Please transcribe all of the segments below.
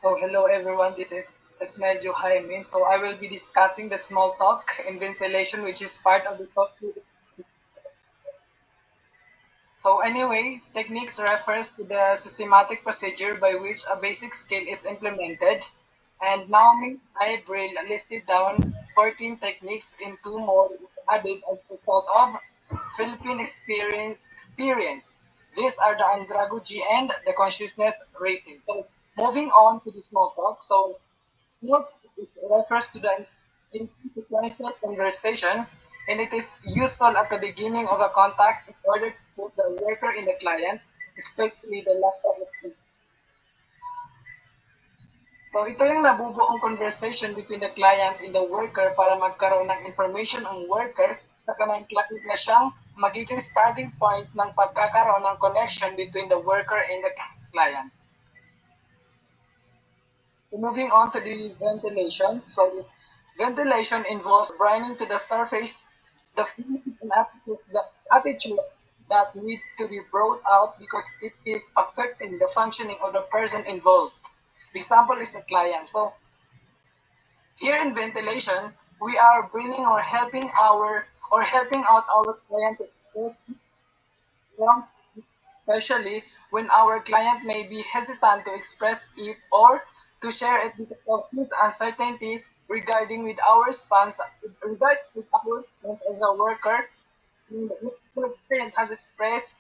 So hello everyone, this is Esmeljo Jaime. So I will be discussing the small talk and ventilation which is part of the talk. So anyway, techniques refers to the systematic procedure by which a basic skill is implemented. And Naomi Ibril listed down 14 techniques and two more added as a result of Philippine experience. These are the andragogy and the consciousness rating. So moving on to the small talk. So what refers to the sequential conversation, and it is useful at the beginning of a contact in order to put the worker in the client, especially the last of the. So ito yung nabubuong conversation between the client and the worker para magkaroon ng information ang worker sa kanang client na siyang magiging starting point ng pagkakaroon ng connection between the worker and the client. Moving on to the ventilation. So ventilation involves bringing to the surface the feelings and attitudes that need to be brought out because it is affecting the functioning of the person involved. The example is the client. So here in ventilation, we are bringing or helping out our client to express, especially when our client may be hesitant to express it or to share it because of his uncertainty regarding with our response with our response as a worker. If the client has expressed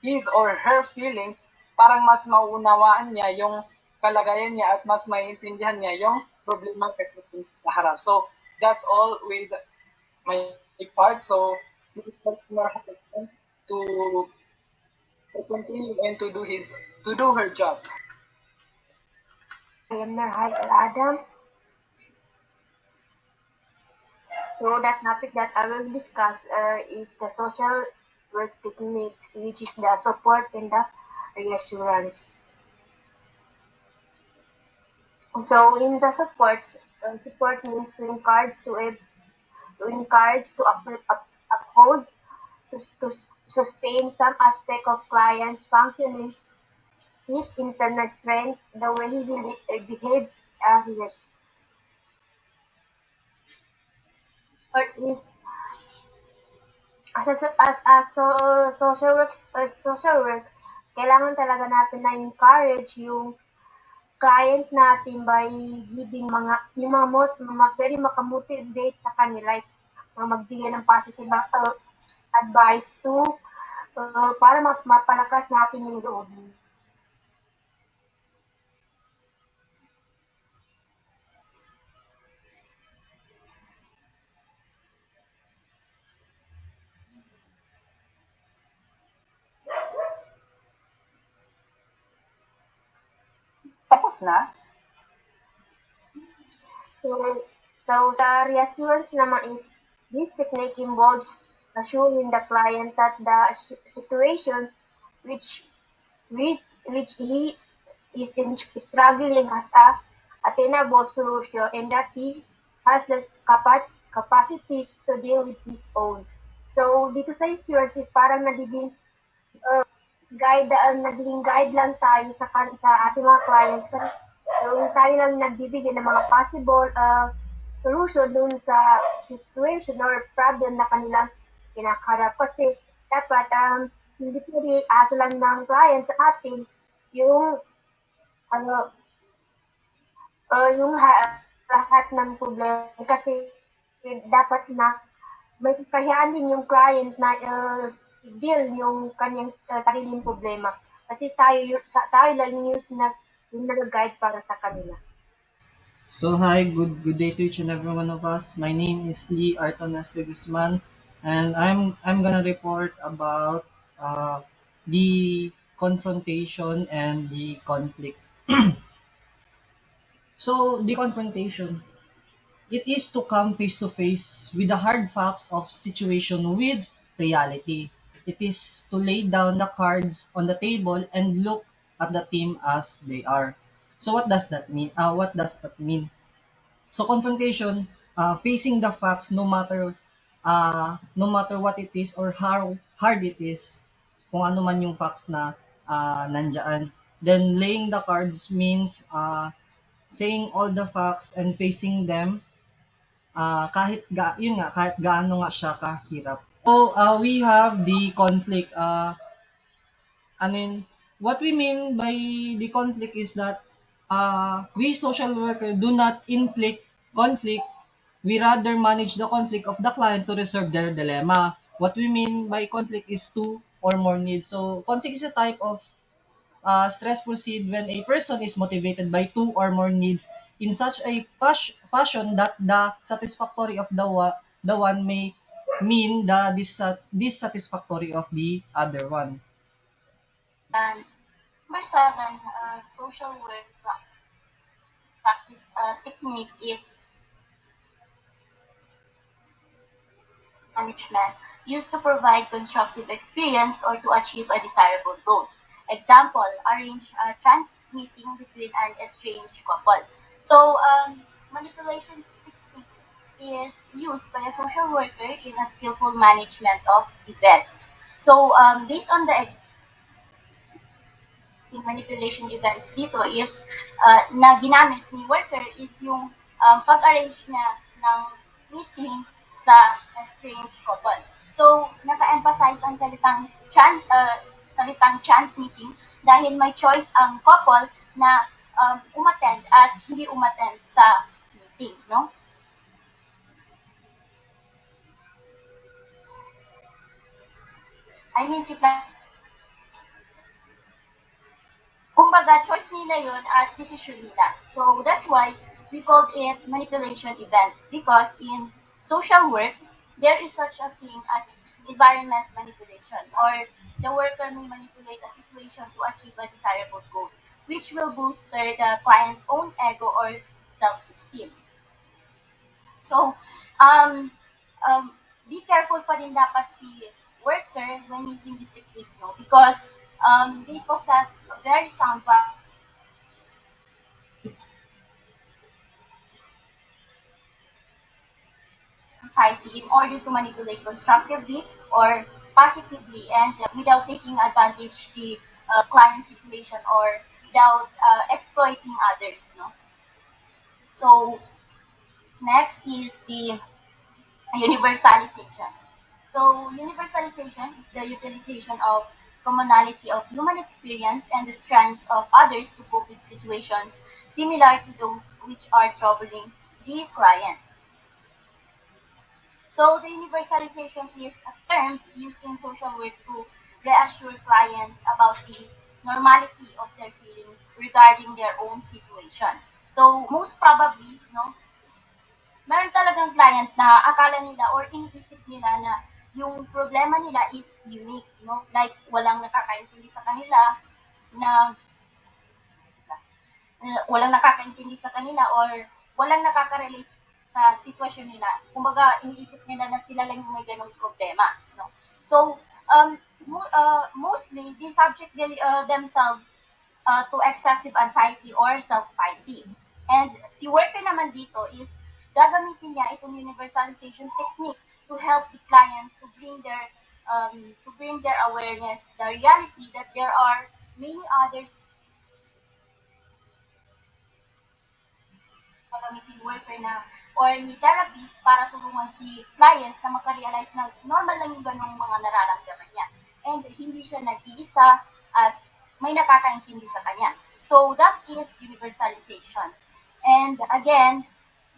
his or her feelings, parang mas mauunawaan niya yung kalagayan niya at mas maiintindihan niya yung problema na harap. So that's all with my part. So to continue and to do her job. I am Nurhal Adam. So the topic that I will discuss is the social work techniques, which is the support and the reassurance. So in the support means to uphold, to sustain some aspect of client's functioning, his internal strength, the way he behaves as a support is social work, kailangan talaga natin na encourage yung client natin by giving yung mga very makamotivate sa kanila, like, magbigay ng positive advice para mapalakas natin yung loob. Tapos na? So the reassurance naman is this technique involves assuring the client that the situations which which he is struggling as a attainable solution and that he has the capacity to deal with his own. So dito sa insurance is parang nagiging guide lang tayo sa ating mga clients. So tayo lang nagbibigay ng mga possible solution dun sa situation or problem na kanilang kinakarap. Kasi dapat hindi pwede aso lang ng client sa atin yung ano yung lahat ng problema kasi dapat na may kakayahan din yung client na i-deal yung kanyang sariling problema. Kasi tayo lang yung nag-guide para sa kanila. So hi, good day to each and every one of us. My name is Lee Artonas de Guzman, and I'm gonna report about the confrontation and the conflict. So the confrontation, it is to come face to face with the hard facts of situation with reality. It is to lay down the cards on the table and look at the team as they are. So what does that mean? What does that mean? So confrontation, facing the facts no matter what it is or how hard it is, kung ano man yung facts na nandyan. Then laying the cards means saying all the facts and facing them, yun nga, kahit gaano nga siya kahirap. So, we have the conflict. Ano yun, what we mean by the conflict is that we social worker do not inflict conflict. We rather manage the conflict of the client to resolve their dilemma. What we mean by conflict is two or more needs. So, conflict is a type of stressful seed when a person is motivated by two or more needs in such a fashion that the satisfactory of the one may mean the dissatisfactory of the other one. And number seven, social work practice technique is management used to provide constructive experience or to achieve a desirable goal. Example, arrange a chance meeting between an estranged couple. So, manipulation technique is used by a social worker in a skillful management of events. So, based on the yung manipulation events dito is na ginamit ni worker is yung pag-arrange niya ng meeting sa estranged couple. So, naka-emphasize ang salitang chance meeting dahil may choice ang couple na umattend at hindi umattend sa meeting, no? I mean, kumbaga, choice nila yun at decision nila. So, that's why we called it manipulation event. Because in social work, there is such a thing as environment manipulation, or the worker may manipulate a situation to achieve a desirable goal, which will boost the client's own ego or self-esteem. So, um, be careful pa rin dapat si worker when using this technique, no? Because they possess very sound society in order to manipulate constructively or positively and without taking advantage the client situation or without exploiting others. No? So next is the universalization. So universalization is the utilization of commonality of human experience and the strengths of others to cope with situations similar to those which are troubling the client. So the universalization is a term used in social work to reassure clients about the normality of their feelings regarding their own situation. So most probably, no, meron talagang client na akala nila or iniisip nila na yung problema nila is unique, no? Like walang nakakaintindi sa kanila na walang nakakaintindi sa kanila or walang nakaka-relate sa sitwasyon nila. Kumbaga, iniisip nila na sila lang yung may ganong problema. No? So, mostly, they subject themselves to excessive anxiety or self-pity. And si worker naman dito is gagamitin niya itong universalization technique to help the client to bring their awareness the reality that there are many others gagamitin worker na or ni therapist para tulungan si client na makarealize na normal lang yung ganong mga nararamdaman niya. And hindi siya nag-iisa at may nakakaintindi sa kanya. So that is universalization. And again,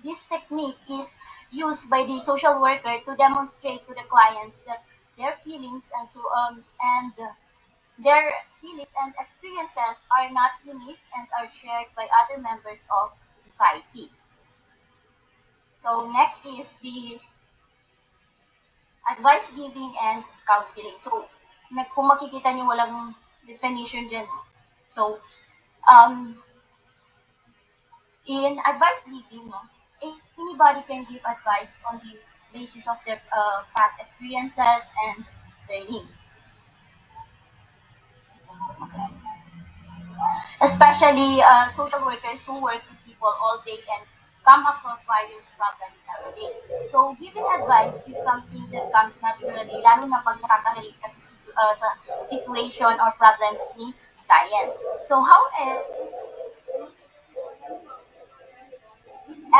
this technique is used by the social worker to demonstrate to the clients that their feelings and their feelings and experiences are not unique and are shared by other members of society. So next is the advice giving and counseling. So kung makikita niyo walang definition dyan. So um, in advice giving, no, anybody can give advice on the basis of their past experiences and their needs. Especially social workers who work with people all day and come across various problems every day. So, giving advice is something that comes naturally, lalo na pag nakaka-relate ka sa situation or problems ni client. So, however,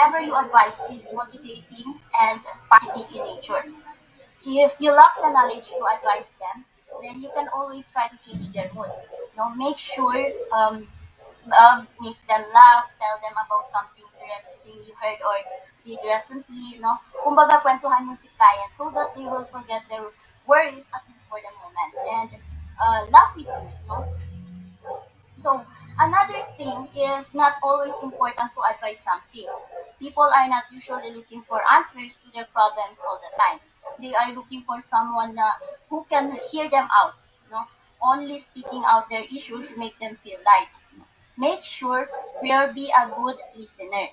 whatever you advise is motivating and positive in nature. If you lack the knowledge to advise them, then you can always try to change their mood. Make sure make them laugh, tell them about something interesting you heard or did recently, Kumbaga, kwentuhan mo si client so that they will forget their worries at least for the moment and laugh with you, So another thing is not always important to advise something. People are not usually looking for answers to their problems all the time. They are looking for someone who can hear them out. Only speaking out their issues make them feel light. Make sure you'll be a good listener.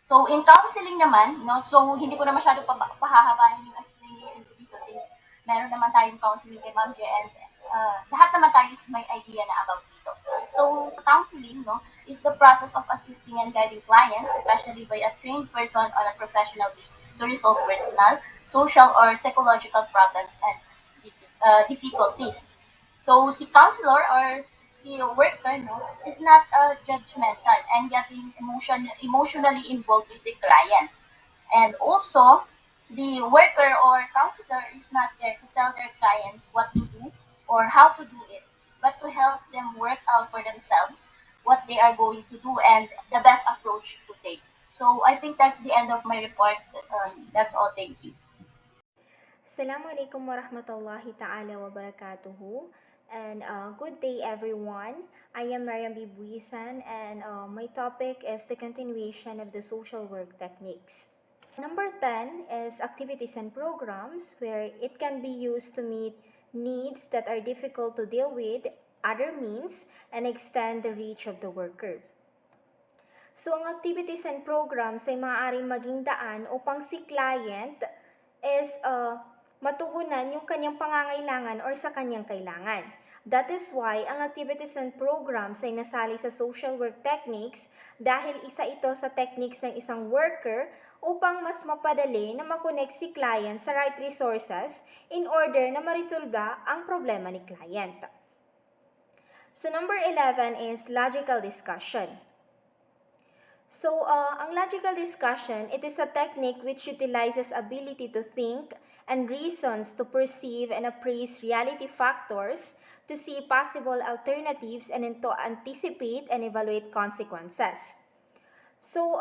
So, in counseling naman, so hindi ko na masyado pahahabain yung explanation ko dito since meron naman tayong counseling kay Ma'am Jo and lahat naman tayo is may idea na about dito. So, sa counseling, is the process of assisting and guiding clients, especially by a trained person on a professional basis to resolve personal, social, or psychological problems and difficulties. So, si counselor or si worker, is not judgmental and getting emotionally involved with the client. And also, the worker or counselor is not there to tell their clients what to do or how to do it, but to help them work out for themselves what they are going to do and the best approach to take. So I think that's the end of my report. That's all. Thank you. Assalamualaikum warahmatullahi ta'ala wabarakatuhu. And good day everyone. I am Mariam Bibuisan and my topic is the continuation of the social work techniques. Number 10 is activities and programs where it can be used to meet needs that are difficult to deal with, other means, and extend the reach of the worker. So, ang activities and programs ay maaaring maging daan upang si client is matugunan yung kanyang pangangailangan or sa kanyang kailangan. That is why ang activities and programs ay nasali sa social work techniques dahil isa ito sa techniques ng isang worker upang mas mapadali na makonect si client sa right resources in order na marisolba ang problema ni client. So number 11 is logical discussion. So, ang logical discussion, it is a technique which utilizes ability to think and reasons to perceive and appraise reality factors, to see possible alternatives, and to anticipate and evaluate consequences. So,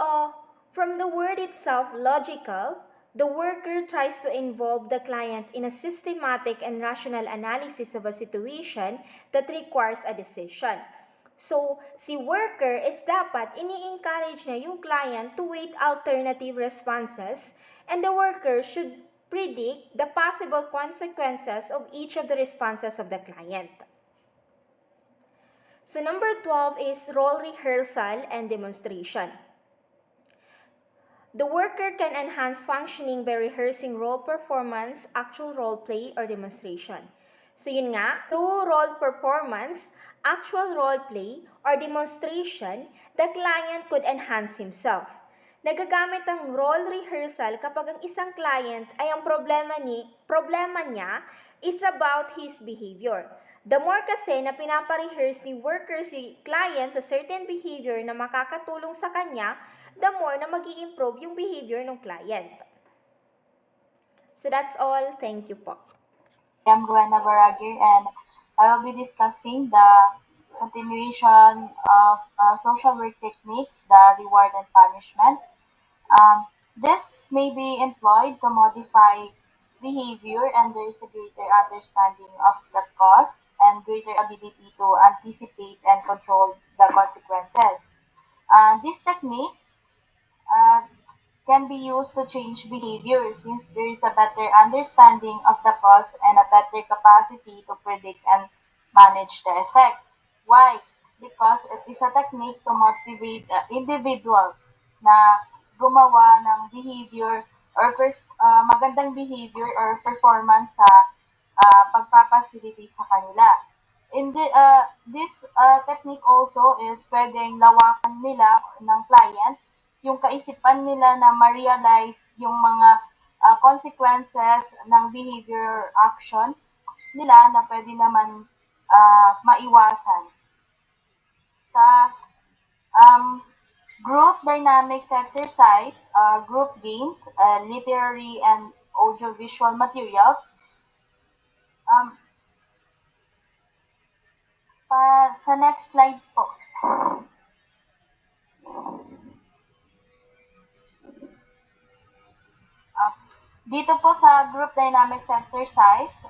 from the word itself, logical, the worker tries to involve the client in a systematic and rational analysis of a situation that requires a decision. So, si worker is dapat ini-encourage niya yung client to weigh alternative responses and the worker should predict the possible consequences of each of the responses of the client. So, number 12 is role rehearsal and demonstration. The worker can enhance functioning by rehearsing role performance, actual role play, or demonstration. So yun nga, through role performance, actual role play, or demonstration, the client could enhance himself. Nagagamit ang role rehearsal kapag ang isang client ay ang problema niya is about his behavior. The more kasi na pinapa-rehearse ni worker si client sa certain behavior na makakatulong sa kanya, the more na mag-i-improve yung behavior ng client. So that's all. Thank you po. I'm Rowena Baragir and I will be discussing the continuation of social work techniques, the reward and punishment. This may be employed to modify behavior and there is a greater understanding of the cause and greater ability to anticipate and control the consequences. This technique uh, can be used to change behavior since there is a better understanding of the cause and a better capacity to predict and manage the effect. Why? Because it is a technique to motivate individuals na gumawa ng behavior or magandang behavior or performance sa pagpapacilitate sa kanila. This technique also is pwedeng lawakan nila ng client yung kaisipan nila na ma-realize yung mga consequences ng behavior action nila na pwede naman maiwasan. Sa Group dynamics exercise, group games, literary and audiovisual materials. Um, sa next slide po. Ah, dito po sa group dynamics exercise,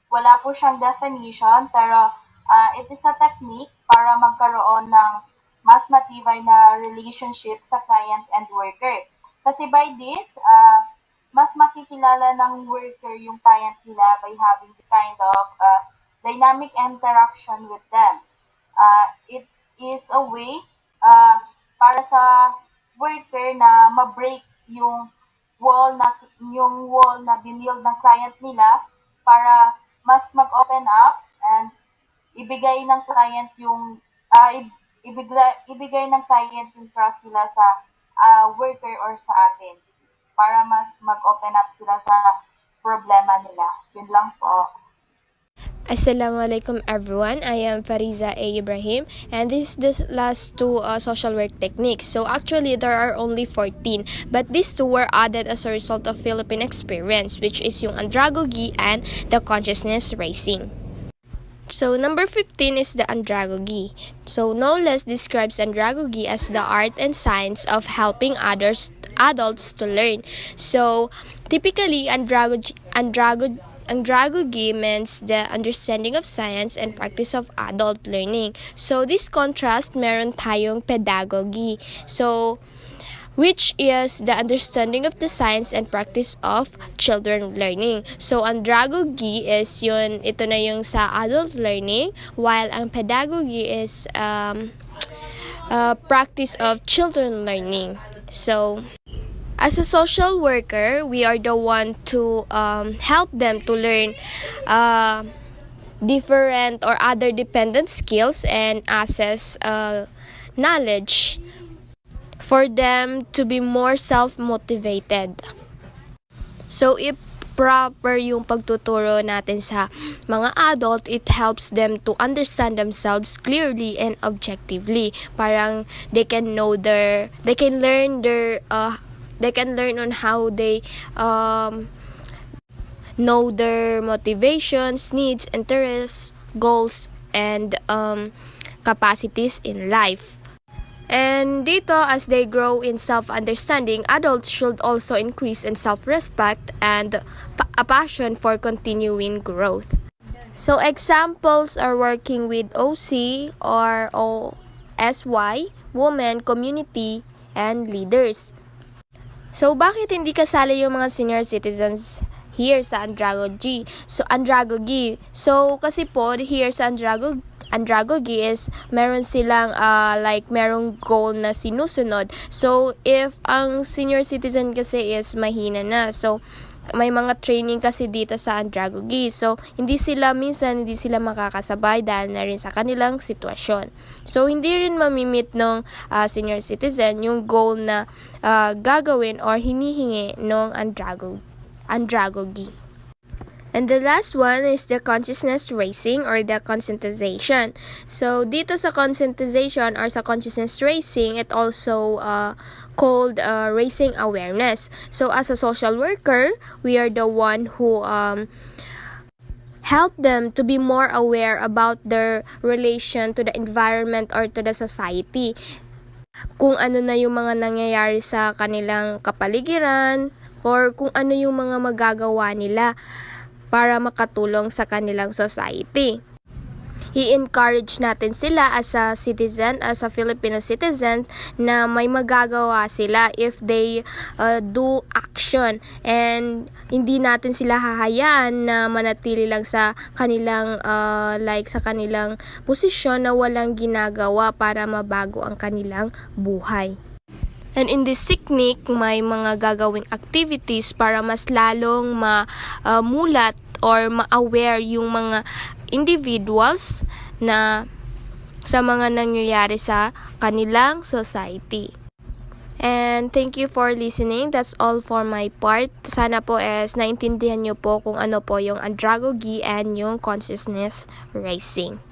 wala po siyang definition, pero it is a technique para magkaroon ng mas matibay na relationship sa client and worker. Kasi by this, mas makikilala ng worker yung client nila by having this kind of dynamic interaction with them. It is a way uh, para sa worker na ma-break yung wall na binild ng client nila para mas mag-open up and ibigay ng client yung ibigay ng client yung trust nila sa worker or sa atin para mas mag-open up sila sa problema nila. Yun lang po. Assalamualaikum everyone. I am Fariza A. Ibrahim and this is the last two social work techniques. So actually there are only 14 but these two were added as a result of Philippine experience which is yung andragogy and the consciousness raising. So number 15 is the andragogy. So Knowles describes andragogy as the art and science of helping adults to learn. So typically andragogy means the understanding of science and practice of adult learning. So this contrast, meron tayong pedagogy. So which is the understanding of the science and practice of children learning. So andragogy is ito na yung sa adult learning, while ang pedagogy is practice of children learning. So as a social worker, we are the one to help them to learn different or other dependent skills and access knowledge for them to be more self-motivated. So if proper yung pagtuturo natin sa mga adult, it helps them to understand themselves clearly and objectively. Parang they can learn on how they know their motivations, needs, interests, goals, and capacities in life. And dito, as they grow in self-understanding, adults should also increase in self-respect and a passion for continuing growth. So examples are working with OC or OSY, women, community, and leaders. So bakit hindi kasali yung mga senior citizens here sa andragogy? So kasi po here sa andragogy is meron silang merong goal na sinusunod. So if ang senior citizen kasi is mahina na, so may mga training kasi dito sa andragogy. So hindi sila makakasabay dahil na rin sa kanilang sitwasyon. So hindi rin mamimit ng senior citizen yung goal na gagawin or hinihingi ng andragogy. And the last one is the consciousness raising or the conscientization. So dito sa conscientization or sa consciousness raising, it also called raising awareness. So as a social worker, we are the one who help them to be more aware about their relation to the environment or to the society. Kung ano na yung mga nangyayari sa kanilang kapaligiran or kung ano yung mga magagawa nila para makatulong sa kanilang society. I-encourage natin sila as a citizen, as a Filipino citizen, na may magagawa sila if they do action. And hindi natin sila hahayaan na manatili lang sa kanilang sa kanilang posisyon na walang ginagawa para mabago ang kanilang buhay. And in this technique, may mga gagawing activities para mas lalong mulat or ma-aware yung mga individuals na sa mga nangyayari sa kanilang society. And thank you for listening. That's all for my part. Sana po naintindihan nyo po kung ano po yung andragogy and yung consciousness raising.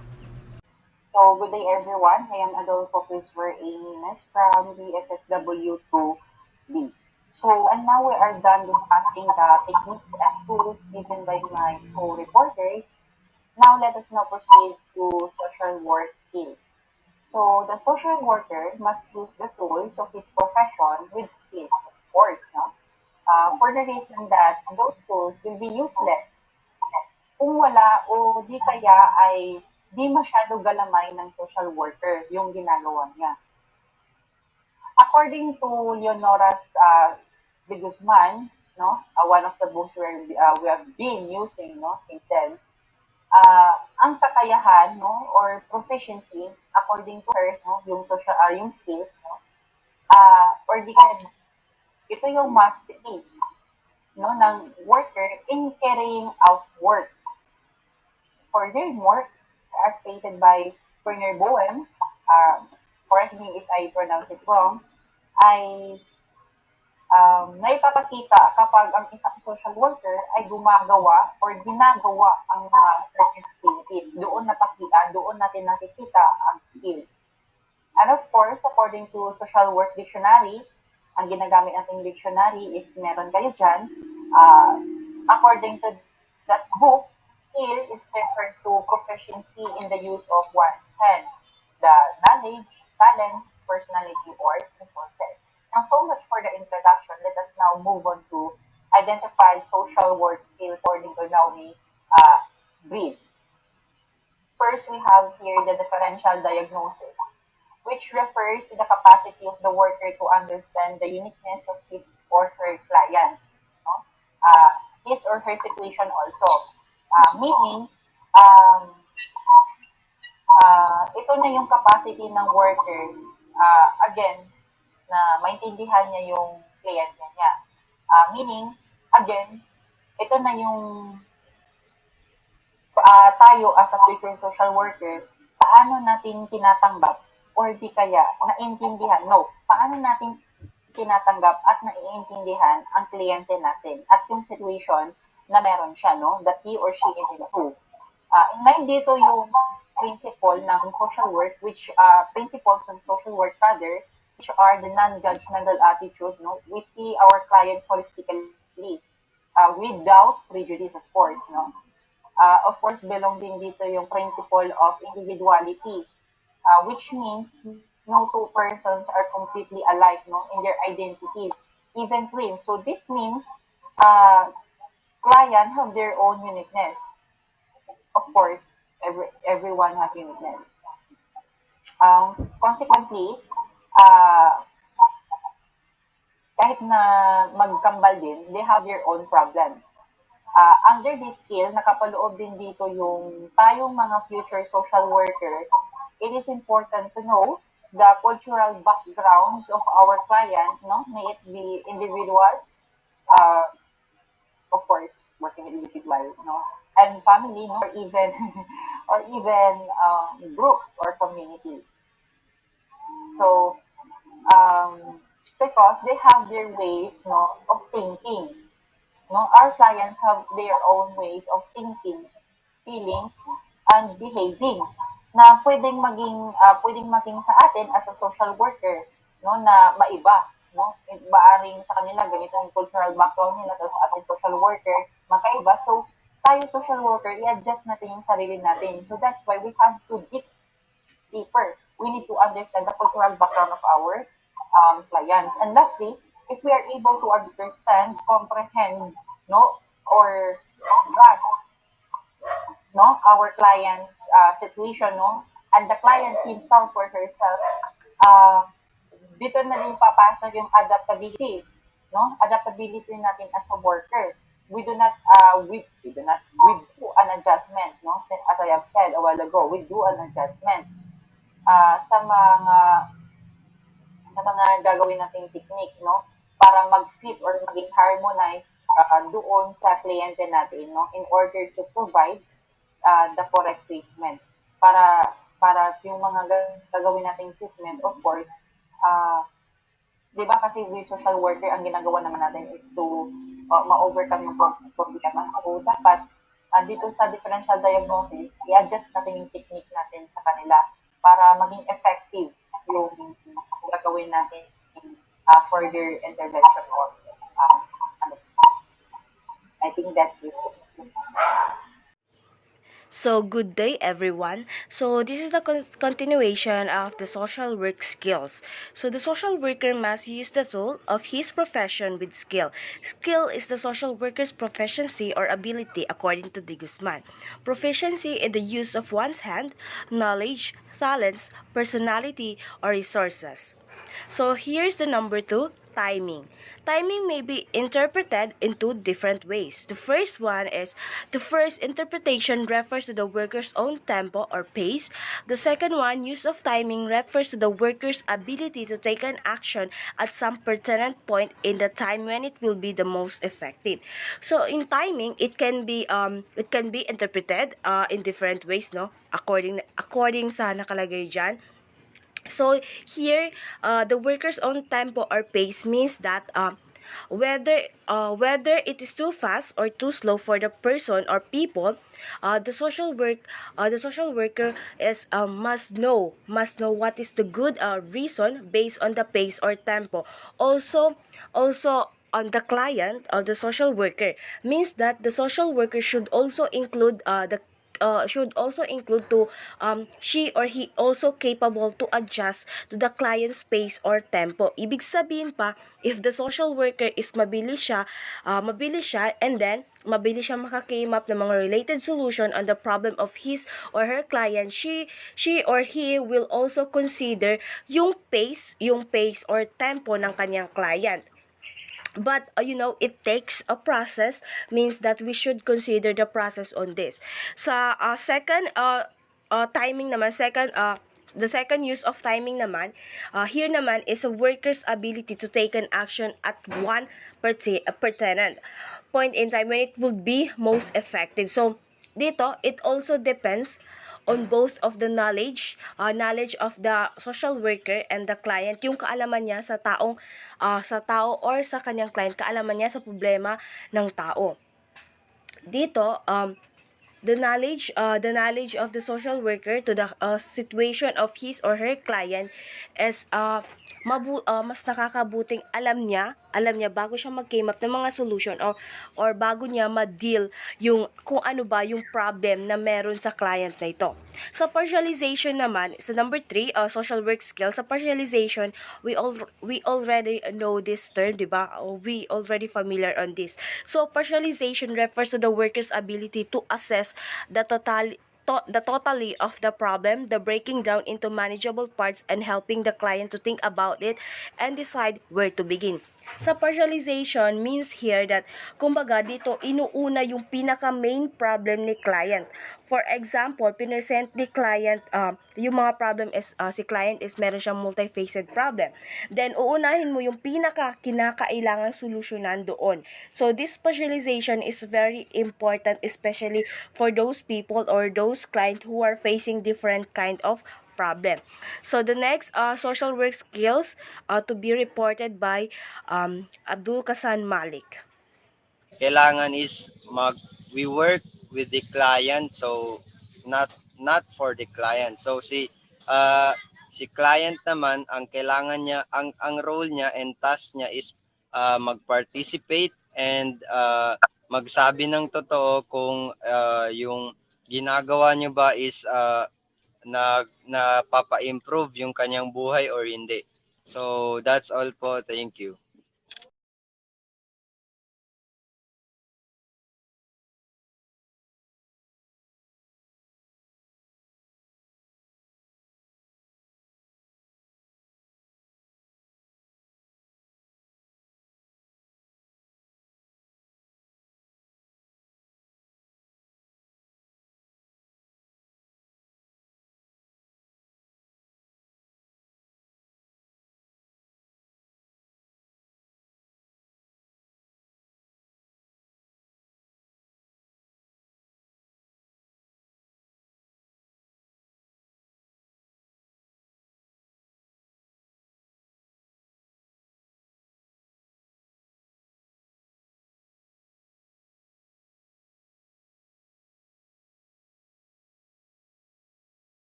So, good day everyone. I am Adolfo Crisper Ines from the SSW2B. So, and now we are done discussing the techniques and tools given by my co-reporters. Now, let us now proceed to social work skills. So, the social worker must use the tools of his profession with skills, of course, no? For the reason that those tools will be useless kung wala o di kaya ay di masyado galamay ng social worker yung ginagawa niya. According to Leonora's de Guzman, no, one of the books where we have been using, no, since then, ang kakayahan, no, or proficiency, according to her, no, yung social, yung skills, no, or di kaya ito yung mastery, no, ng worker in carrying out work. Furthermore, as stated by Werner Boehm, uh, correct me if I pronounce it wrong, ay naipapakita kapag ang isang social worker ay gumagawa or ginagawa ang mga certain activities. Doon natin nakikita ang skill. And of course, according to Social Work Dictionary, ang ginagamit nating dictionary, if meron kayo dyan, uh, according to that book, skill is referred to proficiency in the use of one's hand, the knowledge, talent, personality, or resources. Now, so much for the introduction. Let us now move on to identify social work skills according to Naomi Breed. First, we have here the differential diagnosis, which refers to the capacity of the worker to understand the uniqueness of his or her client, no? uh, his or her situation also. Meaning, um, ito na yung capacity ng worker, again, na maintindihan niya yung kliyente niya. Meaning, again, ito na yung tayo as a future social worker, paano natin tinatanggap or di kaya naintindihan, no, paano natin tinatanggap at naiintindihan ang kliyente natin at yung situation na meron siya, no, that he or she is into. In line dito yung principle ng social work, which principles ng social work rather, which are the non-judgmental attitude, no, we see our client holistically, without prejudice, of course, no. Of course, belong din dito yung principle of individuality, which means no two persons are completely alike, no, in their identities, even twins. So this means uh, client have their own uniqueness. Of course, everyone has uniqueness. Consequently, uh, kahit na magkambal din, they have their own problems. Under this skill, nakapaloob din dito yung tayong mga future social workers, it is important to know the cultural backgrounds of our clients, no? May it be individual, uh, of course, working with individual, no? And family, no? Or even, or even group or community. So, um, because they have their ways, no, of thinking. No, our clients have their own ways of thinking, feeling, and behaving na pwedeng maging sa atin as a social worker, no, na maiba, no, maaring sa kanila ganito yung cultural background nila tapos sa ating social worker magkaiba. So tayo social worker i-adjust natin yung sarili natin, so that's why we have to dig deeper. We need to understand the cultural background of our clients. And lastly, if we are able to understand, comprehend, no, or grasp, no, our client's situation, no, and the client himself or herself, uh, dito na din papasok yung adaptability, no, adaptability natin as a worker. We do an adjustment, no, as I have said a while ago, we do an adjustment uh, sa mga sa mga gagawin nating technique, no? Para mag-fit or maging harmonize doon sa kliyente natin, no? In order to provide the correct treatment. Para yung mga gagawin nating treatment, of course, uh, di ba kasi we social worker, ang ginagawa naman natin is to ma-overcome yung problema. So, dapat dito sa differential diagnosis, i-adjust natin yung technique natin sa kanila para maging effective yung gagawin natin further intervention or ano. I think that's it. So, good day everyone. So, this is the continuation of the social work skills. So, the social worker must use the tool of his profession with skill. Skill is the social worker's proficiency or ability according to de Guzman. Proficiency in the use of one's hand, knowledge, talents, personality, or resources. So here's the number two, timing. Timing may be interpreted in two different ways. The first one is the first interpretation refers to the worker's own tempo or pace. The second one, use of timing, refers to the worker's ability to take an action at some pertinent point in the time when it will be the most effective. So in timing, it can be interpreted in different ways, no? According sa nakalagay diyan. So here, the worker's own tempo or pace means that whether it is too fast or too slow for the person or people, the social worker is must know what is the good reason based on the pace or tempo. Also on the client of the social worker means that the social worker should also include to she or he also capable to adjust to the client's pace or tempo. Ibig sabihin pa, if the social worker is mabilis siya and then mabilis siya makakame up ng mga related solution on the problem of his or her client, she or he will also consider yung pace or tempo ng kanyang client. But it takes a process, means that we should consider the process on this. Sa second timing naman, the second use of timing naman, here naman is a worker's ability to take an action at one pertinent point in time when it would be most effective. So dito it also depends on both of the knowledge of the social worker and the client, yung kaalaman niya sa tao or sa kanyang client, kaalaman niya sa problema ng tao. Dito, the knowledge of the social worker to the situation of his or her client is mas nakakabuting alam niya bago siya mag-came up ng mga solution or bago niya ma-deal yung kung ano ba yung problem na meron sa client na ito. Sa partialization naman, sa number 3, social work skills, sa partialization, we already know this term, di ba? We already familiar on this. So partialization refers to the worker's ability to assess the totally of the problem, the breaking down into manageable parts and helping the client to think about it and decide where to begin. Sa partialization means here that kumbaga dito inuuna yung pinaka main problem ni client. For example, pinesent ni client yung mga problem is si client is meron siyang multifaceted problem. Then uunahin mo yung pinaka kinakailangang solusyonan doon. So this specialization is very important, especially for those people or those clients who are facing different kind of problem. So the next social work skills to be reported by Abdul Kasan Malik. Kailangan is we work with the client, so not for the client. So si client naman, ang kailangan niya, ang role niya and task niya is mag-participate and magsabi ng totoo kung yung ginagawa niyo ba is napapa-improve yung kanyang buhay or hindi. So that's all po. Thank you.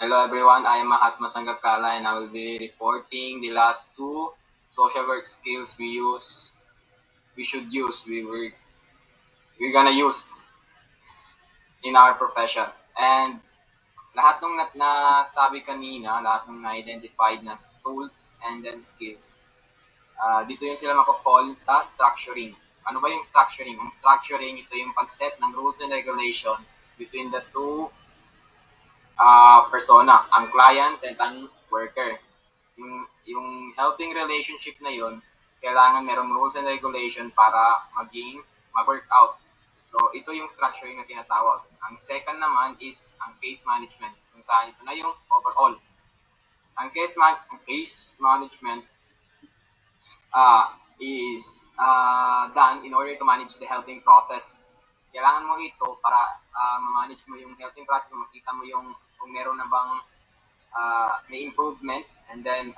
Hello everyone, I am Mahatma Sanggakala and I will be reporting the last two social work skills we should use, we're gonna use in our profession. And lahat ng nasabi kanina, lahat ng na-identified na tools and then skills, dito yung sila mapafall sa structuring. Ano ba yung structuring? Ang structuring, ito yung pag-set ng rules and regulation between the two persona, ang client at ang worker. Yung helping relationship na yun, kailangan merong rules and regulation para mag-work out. So, ito yung structuring na tinatawag. Ang second naman is ang case management, kung saan ito na yung overall. Ang case management is done in order to manage the helping process. Kailangan mo ito para ma-manage mo yung helping process, makita mo yung kung meron na bang may improvement, and then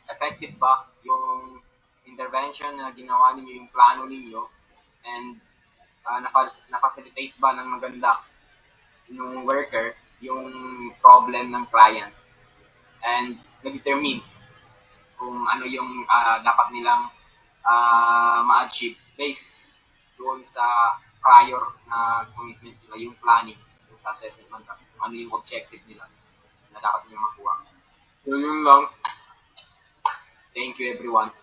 effective ba yung intervention na ginawa ninyo, yung plano ninyo, and na-facilitate ba ng maganda yung worker yung problem ng client, and na-determine kung ano yung dapat nilang ma-achieve based doon sa prior na commitment nila, yung planning, yung sa assessment man, kung ano yung objective nila na dapat nila makuha. So yun lang. Thank you everyone.